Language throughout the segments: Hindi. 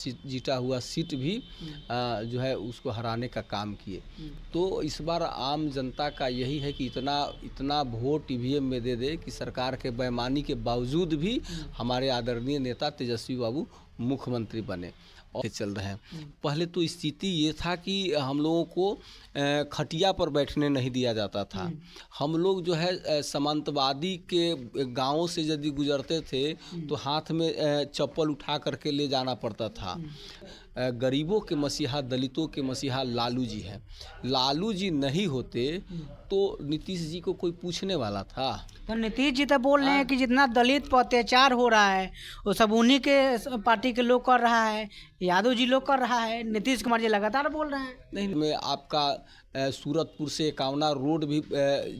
जीता हुआ सीट भी जो है उसको हराने का काम किए। तो इस बार आम जनता का यही है कि इतना इतना वोट ईवीएम में दे दे कि सरकार के बेईमानी के बावजूद भी हमारे आदरणीय नेता तेजस्वी बाबू मुख्यमंत्री बने और चल रहे हैं। पहले तो स्थिति ये था कि हम लोगों को खटिया पर बैठने नहीं दिया जाता था। हम लोग जो है सामंतवादी के गांवों से यदि गुजरते थे तो हाथ में चप्पल उठा करके ले जाना पड़ता था। गरीबों के मसीहा, दलितों के मसीहा लालू जी हैं। लालू जी नहीं होते तो नीतीश जी को कोई पूछने वाला था? तो नीतीश जी तो बोल रहे हैं कि जितना दलित पर अत्याचार हो रहा है वो सब उन्हीं के पार्टी के लोग कर रहा है, यादव जी लोग कर रहा है। नीतीश कुमार जी लगातार बोल रहे हैं। नहीं, में आपका सूरतपुर से एकावना रोड भी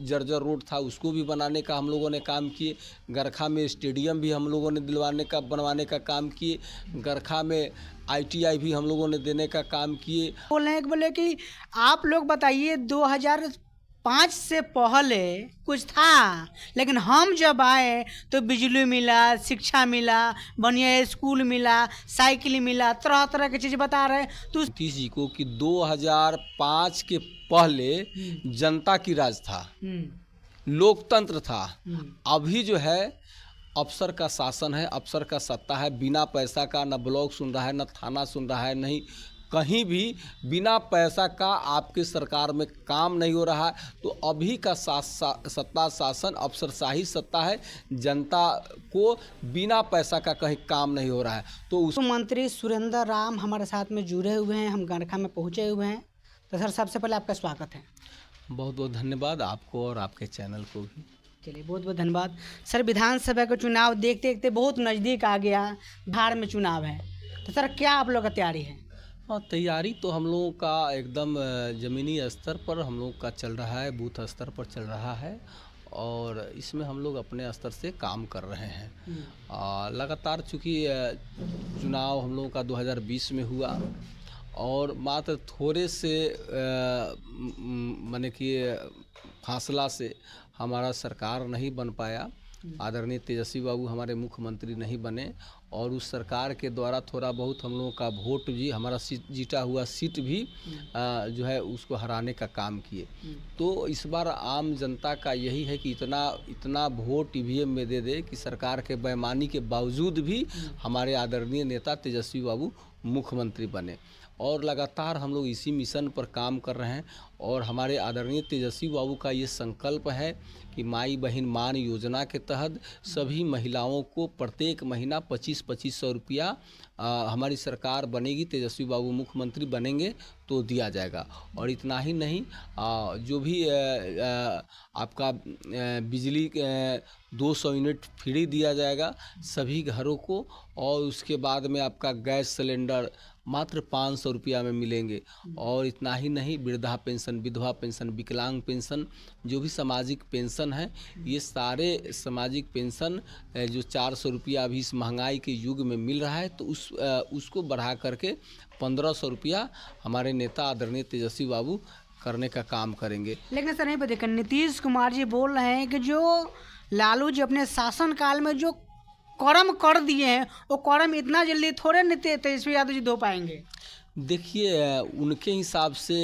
जर्जर रोड था, उसको भी बनाने का हम लोगों ने काम किए। गरखा में स्टेडियम भी हम लोगों ने बनवाने का काम किए। गरखा में ITI भी हम लोगों ने देने का काम किए। बोले कि आप लोग बताइए 2005 से पहले कुछ था, लेकिन हम जब आए तो बिजली मिला, शिक्षा मिला, बढ़िया स्कूल मिला, साइकिल मिला, तरह तरह की चीज़ बता रहे। तो नीतीश जी को कि 2005 के पहले जनता की राज था, लोकतंत्र था। अभी जो है अफसर का शासन है, अफसर का सत्ता है। बिना पैसा का न ब्लॉक सुन रहा है, न थाना सुन रहा है, नहीं कहीं भी बिना पैसा का आपके सरकार में काम नहीं हो रहा है। तो अभी का सत्ता शासन अफसरशाही सत्ता है, जनता को बिना पैसा का कहीं काम नहीं हो रहा है। तो उस मंत्री सुरेंद्र राम हमारे साथ में जुड़े हुए हैं, हम गरखा में पहुंचे हुए हैं। तो सर सबसे पहले आपका स्वागत है। बहुत बहुत धन्यवाद आपको और आपके चैनल को भी। चलिए बहुत बहुत धन्यवाद। सर विधानसभा का चुनाव देखते देखते बहुत नज़दीक आ गया, बिहार में चुनाव है, तो सर क्या आप लोग का तैयारी है? हाँ, तैयारी तो हम लोगों का एकदम ज़मीनी स्तर पर हम लोग का चल रहा है, बूथ स्तर पर चल रहा है और इसमें हम लोग अपने स्तर से काम कर रहे हैं। लगातार चूँकि चुनाव हम लोगों का 2020 में हुआ और मात्र थोड़े से माने कि फासला से हमारा सरकार नहीं बन पाया। आदरणीय तेजस्वी बाबू हमारे मुख्यमंत्री नहीं बने और उस सरकार के द्वारा थोड़ा बहुत हम लोगों का वोट भी, हमारा जीता हुआ सीट भी जो है उसको हराने का काम किए। तो इस बार आम जनता का यही है कि इतना इतना वोट ईवीएम में दे दे कि सरकार के बेईमानी के बावजूद भी हमारे आदरणीय नेता तेजस्वी बाबू मुख्यमंत्री बने और लगातार हम लोग इसी मिशन पर काम कर रहे हैं। और हमारे आदरणीय तेजस्वी बाबू का ये संकल्प है कि माई बहन मान योजना के तहत सभी महिलाओं को प्रत्येक महीना 2500 रुपया हमारी सरकार बनेगी, तेजस्वी बाबू मुख्यमंत्री बनेंगे तो दिया जाएगा। और इतना ही नहीं, जो भी आपका बिजली 200 यूनिट फ्री दिया जाएगा सभी घरों को। और उसके बाद में आपका गैस सिलेंडर मात्र 500 रुपया में मिलेंगे। और इतना ही नहीं, वृद्धा पेंशन, विधवा पेंशन, विकलांग पेंशन, जो भी सामाजिक पेंशन है, ये सारे सामाजिक पेंशन जो 400 रुपया अभी इस महंगाई के युग में मिल रहा है तो उसको बढ़ा करके 1500 रुपया हमारे नेता आदरणीय तेजस्वी बाबू करने का काम करेंगे। लेकिन सर नहीं पता, देखिए नीतीश कुमार जी बोल रहे हैं कि जो लालू जी अपने शासनकाल में जो कर्म कर दिए हैं वो कर्म इतना जल्दी थोड़े तेजस्वी यादव जी धो पाएंगे। देखिए उनके हिसाब से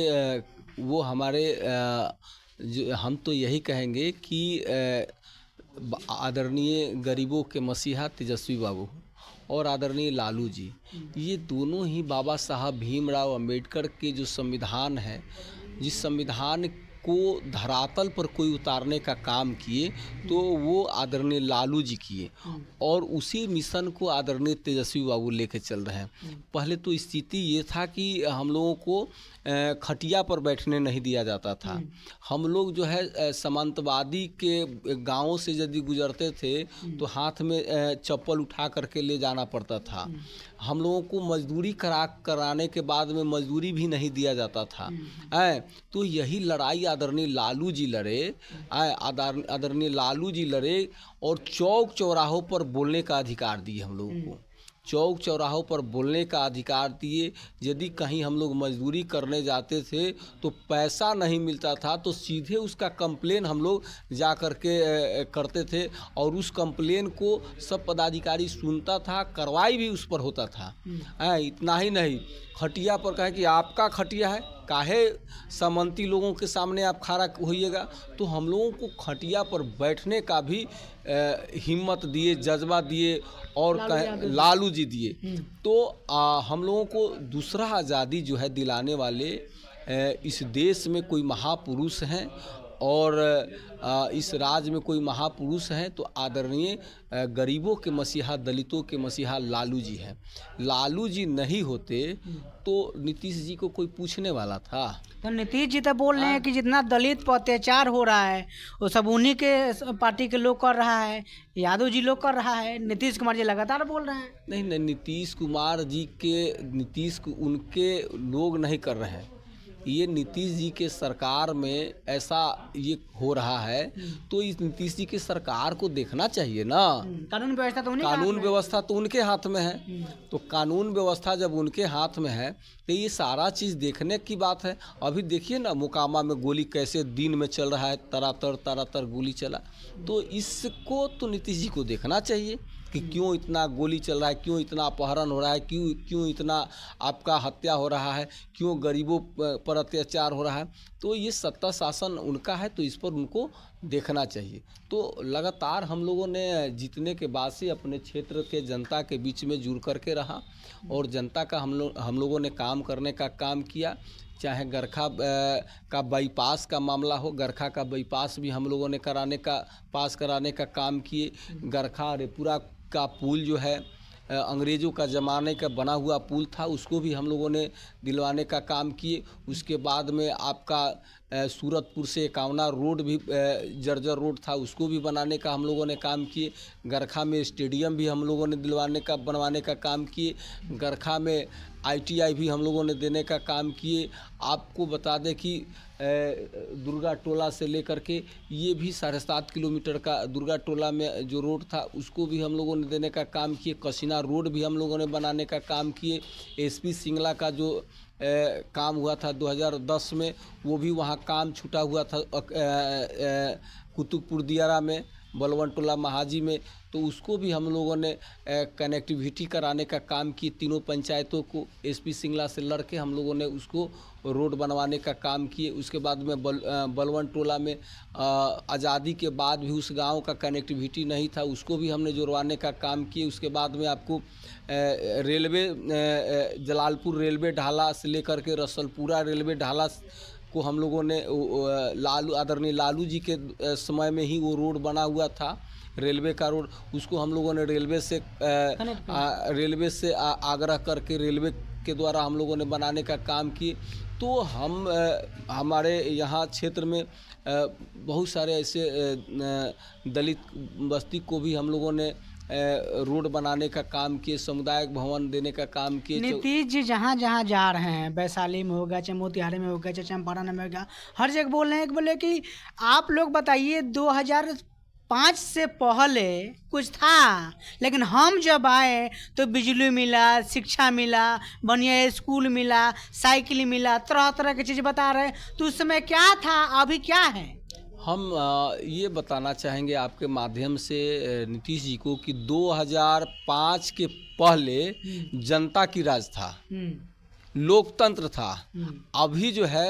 वो हमारे जो हम तो यही कहेंगे कि आदरणीय गरीबों के मसीहा तेजस्वी बाबू और आदरणीय लालू जी, ये दोनों ही बाबा साहब भीमराव अंबेडकर के जो संविधान है, जिस संविधान को धरातल पर कोई उतारने का काम किए तो वो आदरणीय लालू जी किए और उसी मिशन को आदरणीय तेजस्वी बाबू लेके चल रहे हैं। पहले तो स्थिति ये था कि हम लोगों को खटिया पर बैठने नहीं दिया जाता था। हम लोग जो है सामंतवादी के गांवों से यदि गुजरते थे तो हाथ में चप्पल उठा करके ले जाना पड़ता था। हम लोगों को मजदूरी कराने के बाद में मजदूरी भी नहीं दिया जाता था। तो यही लड़ाई आदरणीय लालू जी लड़े, आदरणीय लालू जी लड़े और चौक चौराहों पर बोलने का अधिकार दिए हम लोगों को। चौक चौराहों पर बोलने का अधिकार दिए। यदि कहीं हम लोग मजदूरी करने जाते थे तो पैसा नहीं मिलता था तो सीधे उसका कंप्लेन हम लोग जा कर के करते थे और उस कंप्लेन को सब पदाधिकारी सुनता था, कार्रवाई भी उस पर होता था। इतना ही नहीं, खटिया पर कहे कि आपका खटिया है, काहे सामंती लोगों के सामने आप खड़ा होइएगा, तो हम लोगों को खटिया पर बैठने का भी हिम्मत दिए, जज्बा दिए और लालू जी दिए। तो हम लोगों को दूसरा आज़ादी जो है दिलाने वाले इस देश में कोई महापुरुष हैं और इस राज्य में कोई महापुरुष हैं तो आदरणीय गरीबों के मसीहा, दलितों के मसीहा लालू जी हैं। लालू जी नहीं होते तो नीतीश जी को कोई पूछने वाला था? तो नीतीश जी तो बोल रहे हैं कि जितना दलित पर अत्याचार हो रहा है वो सब उन्हीं के पार्टी के लोग कर रहा है, यादव जी लोग कर रहा है। नीतीश कुमार जी लगातार बोल रहे हैं। नहीं, नीतीश कुमार जी के उनके लोग नहीं कर रहे हैं, ये नीतीश जी के सरकार में ऐसा ये हो रहा है तो इस नीतीश जी की सरकार को देखना चाहिए ना। कानून व्यवस्था तो उनके हाथ में है। तो कानून व्यवस्था जब उनके हाथ में है तो ये सारा चीज़ देखने की बात है। अभी देखिए ना, मोकामा में गोली कैसे दिन में चल रहा है, तरातर गोली चला। तो इसको तो नीतीश जी को देखना चाहिए कि क्यों इतना गोली चल रहा है, क्यों इतना अपहरण हो रहा है, क्यों इतना आपका हत्या हो रहा है, क्यों गरीबों पर अत्याचार हो रहा है। तो ये सत्ता शासन उनका है तो इस पर उनको देखना चाहिए। तो लगातार हम लोगों ने जीतने के बाद से अपने क्षेत्र के जनता के बीच में जुड़ करके रहा और जनता का हम लोगों ने काम करने का काम किया। चाहे गरखा का बाईपास का मामला हो, गरखा का बाईपास भी हम लोगों ने पास कराने का काम किए। गरखा रेपुरा का पुल जो है अंग्रेज़ों का ज़माने का बना हुआ पुल था, उसको भी हम लोगों ने दिलवाने का काम किए। उसके बाद में आपका सूरतपुर से एकावना रोड भी जर्जर रोड था, उसको भी बनाने का हम लोगों ने काम किए। गरखा में स्टेडियम भी हम लोगों ने बनवाने का काम किए। गरखा में ITI भी हम लोगों ने देने का काम किए। आपको बता दें कि दुर्गा टोला से लेकर के ये भी 7.5 किलोमीटर का दुर्गा टोला में जो रोड था उसको भी हम लोगों ने देने का काम किए। कसीना रोड भी हम लोगों ने बनाने का काम किए। SP सिंगला का जो काम हुआ था 2010 में, वो भी वहाँ काम छूटा हुआ था कुतुबपुर दियारा में, बलवन टोला महाजी में, तो उसको भी हम लोगों ने कनेक्टिविटी कराने का काम किए। तीनों पंचायतों को SP सिंगला से लड़के हम लोगों ने उसको रोड बनवाने का काम किए। उसके बाद में बलवन टोला में आज़ादी के बाद भी उस गांव का कनेक्टिविटी नहीं था, उसको भी हमने जुड़वाने का काम किए। उसके बाद में आपको रेलवे जलालपुर रेलवे ढाला से लेकर के रसलपुरा रेलवे ढाला को हम लोगों ने आदरणीय लालू जी के समय में ही वो रोड बना हुआ था, रेलवे का रोड। उसको हम लोगों ने रेलवे से आग्रह करके रेलवे के द्वारा हम लोगों ने बनाने का काम किए। तो हमारे यहाँ क्षेत्र में बहुत सारे ऐसे दलित बस्ती को भी हम लोगों ने रोड बनाने का काम किए, सामुदायिक भवन देने का काम किए। नीतीश जी जहाँ जहाँ जा रहे हैं, वैशाली में होगा, चाहे मोतिहारी में होगा, चाहे चंपारण में होगा, हर जगह बोल रहे हैं कि बोले कि आप लोग बताइए 2005 से पहले कुछ था, लेकिन हम जब आए तो बिजली मिला, शिक्षा मिला, बढ़िया स्कूल मिला, साइकिल मिला, तरह तरह की चीज़ बता रहे। तो उस समय क्या था, अभी क्या है? हम ये बताना चाहेंगे आपके माध्यम से नीतीश जी को कि 2005 के पहले जनता की राज था, लोकतंत्र था। अभी जो है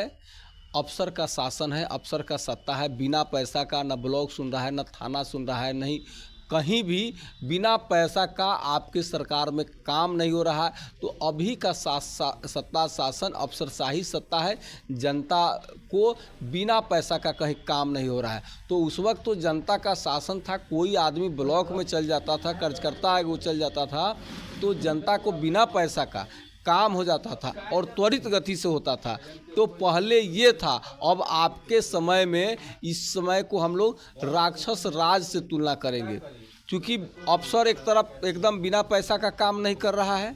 अफसर का शासन है, अफसर का सत्ता है, बिना पैसा का न ब्लॉक सुन रहा है, न थाना सुन रहा है, नहीं कहीं भी बिना पैसा का आपके सरकार में काम नहीं हो रहा है। तो अभी का सत्ता शासन अफसरशाही सत्ता है, जनता को बिना पैसा का कहीं काम नहीं हो रहा है। तो उस वक्त तो जनता का शासन था, कोई आदमी ब्लॉक में चल जाता था, कार्यकर्ता है वो चल जाता था, तो जनता को बिना पैसा का काम हो जाता था और त्वरित गति से होता था। तो पहले ये था। अब आपके समय में इस समय को हम लोग राक्षस राज से तुलना करेंगे, क्योंकि अफसर एक तरफ एकदम बिना पैसा का काम नहीं कर रहा है।